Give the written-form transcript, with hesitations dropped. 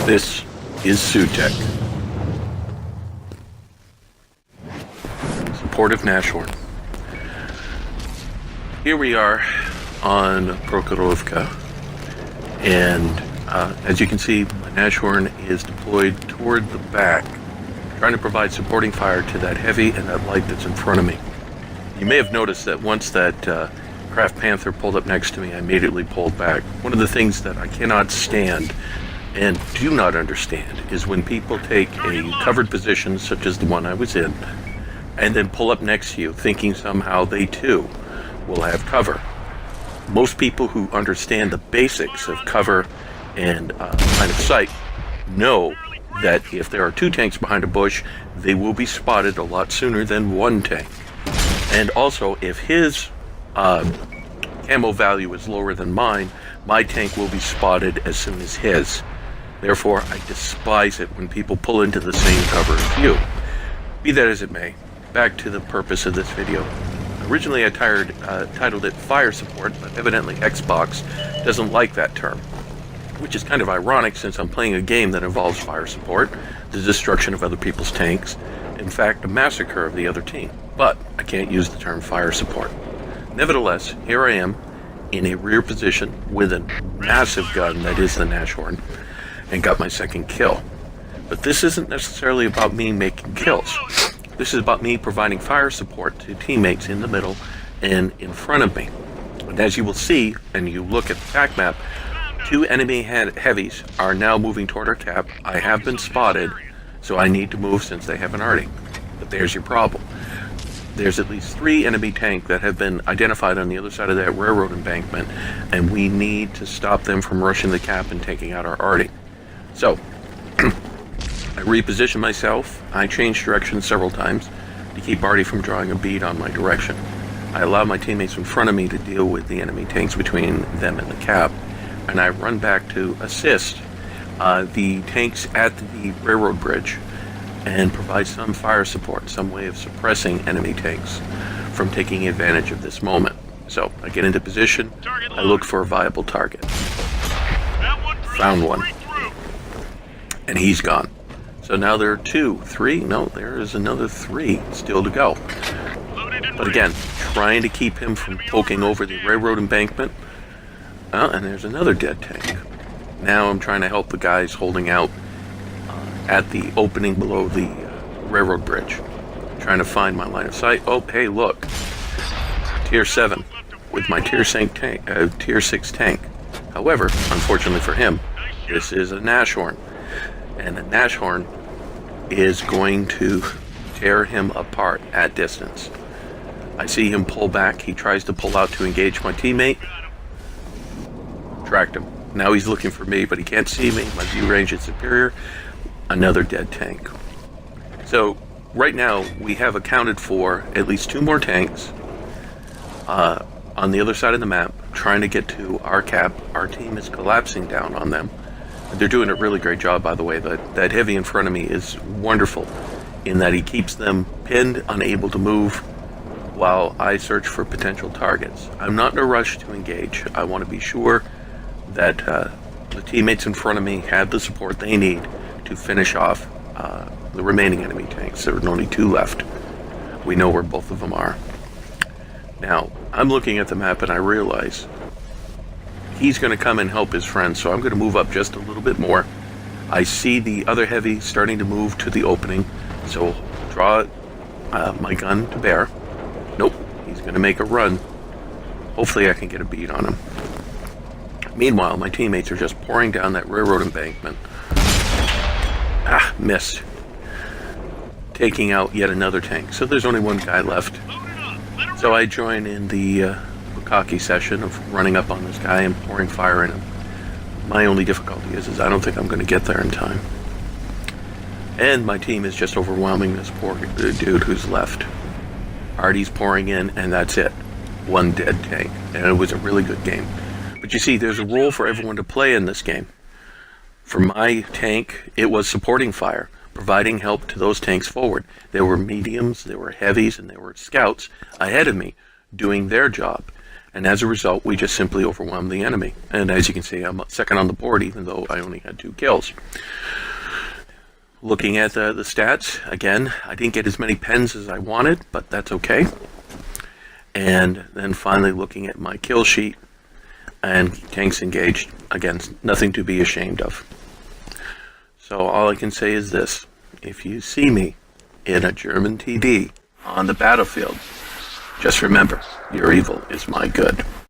This is Sutek, supportive Nashorn. Here we are on Prokhorovka, and as you can see, my Nashorn is deployed toward the back, trying to provide supporting fire to that heavy and that light that's in front of me. You may have noticed that once that Craft Panther pulled up next to me, I immediately pulled back. One of the things that I cannot stand and do not understand is when people take a covered position such as the one I was in and then pull up next to you thinking somehow they too will have cover. Most people who understand the basics of cover and line of sight know that if there are two tanks behind a bush, they will be spotted a lot sooner than one tank. And also, if his camo value is lower than mine, my tank will be spotted as soon as his. Therefore, I despise it when people pull into the same cover as you. Be that as it may, back to the purpose of this video. Originally I titled it Fire Support, but evidently Xbox doesn't like that term, which is kind of ironic since I'm playing a game that involves fire support, the destruction of other people's tanks, in fact a massacre of the other team. But I can't use the term fire support. Nevertheless, here I am in a rear position with a massive gun that is the Nashorn, and got my second kill. But this isn't necessarily about me making kills. This is about me providing fire support to teammates in the middle and in front of me. And as you will see, and you look at the attack map, two enemy heavies are now moving toward our cap. I have been spotted, so I need to move since they haven't already. But there's your problem. There's at least 3 enemy tanks that have been identified on the other side of that railroad embankment, and we need to stop them from rushing the cap and taking out our arty. So, I reposition myself. I change direction several times to keep arty from drawing a bead on my direction. I allow my teammates in front of me to deal with the enemy tanks between them and the cap, and I run back to assist the tanks at the railroad bridge and provide some fire support, some way of suppressing enemy tanks from taking advantage of this moment. So, I get into position, I look for a viable target. Found one. And he's gone. So now there are 2, 3, no, there is another 3 still to go. But again, trying to keep him from poking over the railroad embankment. And there's another dead tank. Now I'm trying to help the guys holding out at the opening below the railroad bridge. Trying to find my line of sight. Oh, hey, look. Tier 7 with my Tier 6 tank. However, unfortunately for him, this is a Nashorn. And the Nashorn is going to tear him apart at distance. I see him pull back. He tries to pull out to engage my teammate. Tracked him. Now he's looking for me, but he can't see me. My view range is superior. Another dead tank. So right now we have accounted for at least 2 more tanks on the other side of the map trying to get to our cap. Our team is collapsing down on them. They're doing a really great job, by the way. That heavy in front of me is wonderful in that he keeps them pinned, unable to move, while I search for potential targets. I'm not in a rush to engage. I want to be sure that the teammates in front of me have the support they need to finish off the remaining enemy tanks. There are only 2 left. We know where both of them are. Now, I'm looking at the map and I realize he's going to come and help his friends, so I'm going to move up just a little bit more. I see the other heavy starting to move to the opening, so draw my gun to bear. Nope, he's going to make a run. Hopefully I can get a bead on him. Meanwhile, my teammates are just pouring down that railroad embankment. Missed. Taking out yet another tank, so there's only 1 guy left. So I join in the cocky session of running up on this guy and pouring fire in him. My only difficulty is I don't think I'm going to get there in time. And my team is just overwhelming this poor dude who's left. Arty's pouring in, and that's it. 1 dead tank. And it was a really good game. But you see, there's a role for everyone to play in this game. For my tank, it was supporting fire, providing help to those tanks forward. There were mediums, there were heavies, and there were scouts ahead of me doing their job. And as a result, we just simply overwhelmed the enemy. And as you can see, I'm second on the board, even though I only had 2 kills. Looking at the stats, again, I didn't get as many pens as I wanted, but that's okay. And then finally looking at my kill sheet, and tanks engaged. Again, nothing to be ashamed of. So all I can say is this: if you see me in a German TD on the battlefield, just remember, your evil is my good.